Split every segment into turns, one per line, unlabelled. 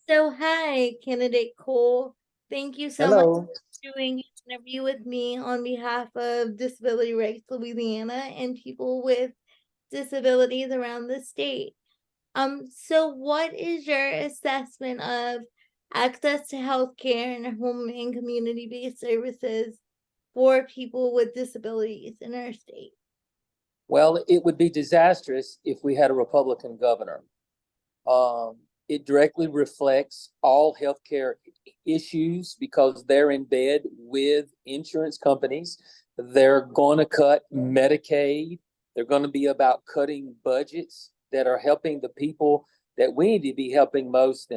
So, hi, candidate Cole. Thank you so much
Hello.
for doing an interview with me on behalf of Disability Rights Louisiana and people with disabilities around the state. So what is your assessment of access to healthcare and home and community-based services for people with disabilities in our state?
Well, it would be disastrous if we had a Republican governor. Um, it directly reflects all healthcare issues because they're in bed with insurance companies. They're going to cut Medicaid. They're going to be about cutting budgets that are helping the people that we need to be helping most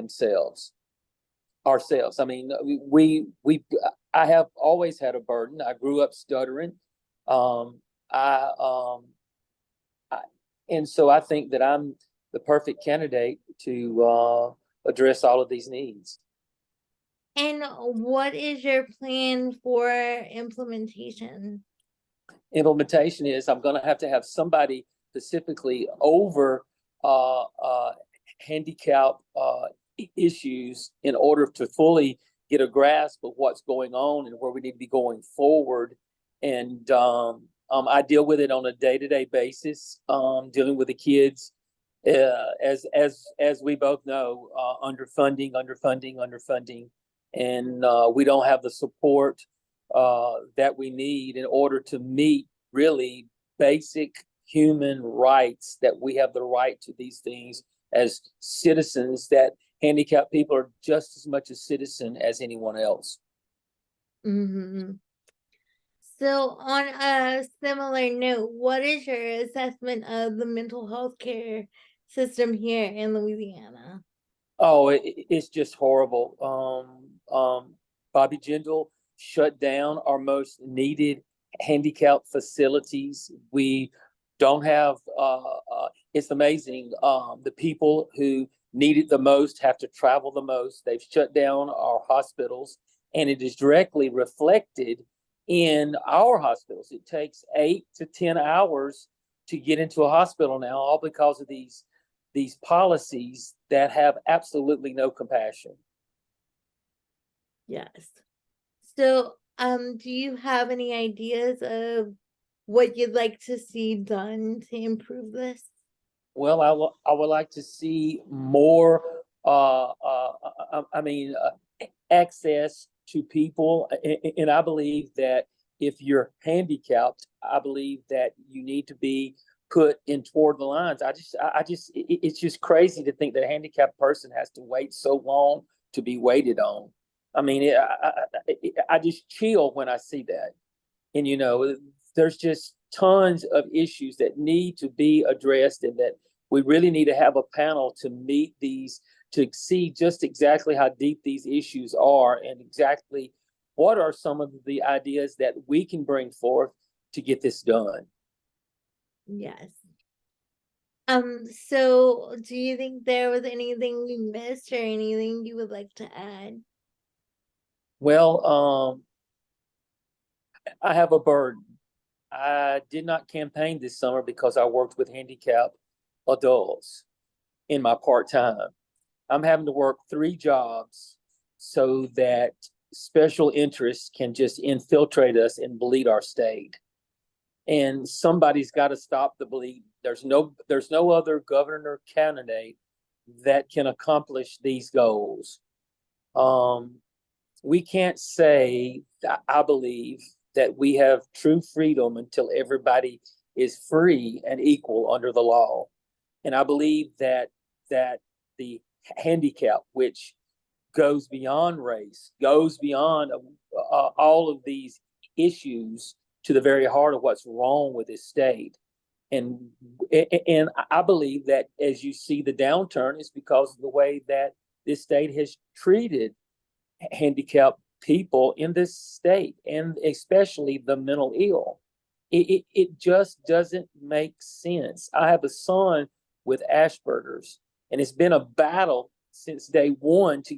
ourselves. I mean, I have always had a burden. I grew up stuttering. Um, I, um, I, and so I think that I'm the perfect candidate to address all of these needs.
And what is your plan for implementation?
Implementation is I'm going to have somebody specifically over uh, uh, handicap issues in order to fully get a grasp of what's going on and where we need to be going forward. And I deal with it on a day-to-day basis, dealing with the kids. As we both know, underfunding, and we don't have the support that we need in order to meet really basic human rights, that we have the right to these things as citizens, that handicapped people are just as much a citizen as anyone else.
Mm-hmm. So, on a similar note, what is your assessment of the mental health care system here in Louisiana?
Oh, it's just horrible. Bobby Jindal shut down our most needed handicap facilities. We don't have, it's amazing. The people who need it the most have to travel the most. They've shut down our hospitals, and it is directly reflected in our hospitals. It takes 8 to 10 hours to get into a hospital now, all because of these policies that have absolutely no compassion.
Yes. So, do you have any ideas of what you'd like to see done to improve this?
Well, I would like to see more. I mean, access to people, and I believe that if you're handicapped, I believe that you need to be put in toward the lines. It's just crazy to think that a handicapped person has to wait so long to be waited on. I mean, I just chill when I see that. And, there's just tons of issues that need to be addressed, and that we really need to have a panel to meet these, to see just exactly how deep these issues are and exactly what are some of the ideas that we can bring forth to get this done.
Yes. So do you think there was anything we missed or anything you would like to add?
Well, I have a burden. I did not campaign this summer because I worked with handicapped adults in my part time. I'm having to work 3 jobs so that special interests can just infiltrate us and bleed our state. And somebody's got to stop the bleed. There's no other governor candidate that can accomplish these goals. Um, we can't say that I believe that we have true freedom until everybody is free and equal under the law. And I believe that the handicap, which goes beyond race, goes beyond all of these issues to the very heart of what's wrong with this state. And and I believe that as you see the downturn is because of the way that this state has treated handicapped people in this state, and especially the mental ill. It just doesn't make sense. I have a son with Asperger's, and it's been a battle since day one to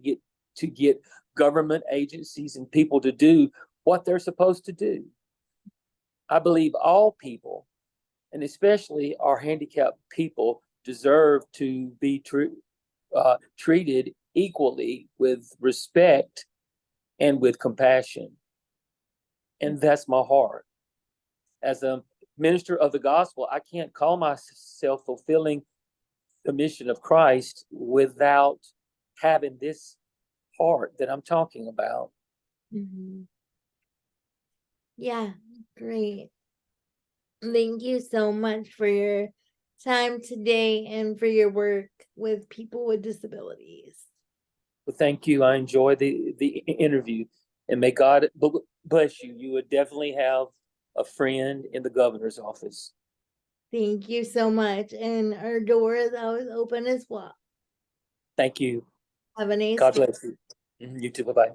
get government agencies and people to do what they're supposed to do. I believe all people, and especially our handicapped people, deserve to be treated equally with respect and with compassion. And that's my heart. As a minister of the gospel, I can't call myself fulfilling the mission of Christ without having this heart that I'm talking about.
Mhm. Yeah, great. Thank you so much for your time today and for your work with people with disabilities.
Well, thank you. I enjoyed the interview, and may God bless you. You would definitely have a friend in the governor's office.
Thank you so much. And our door is always open as well.
Thank you.
Have a nice
God
day.
bless you. You too. Bye-bye.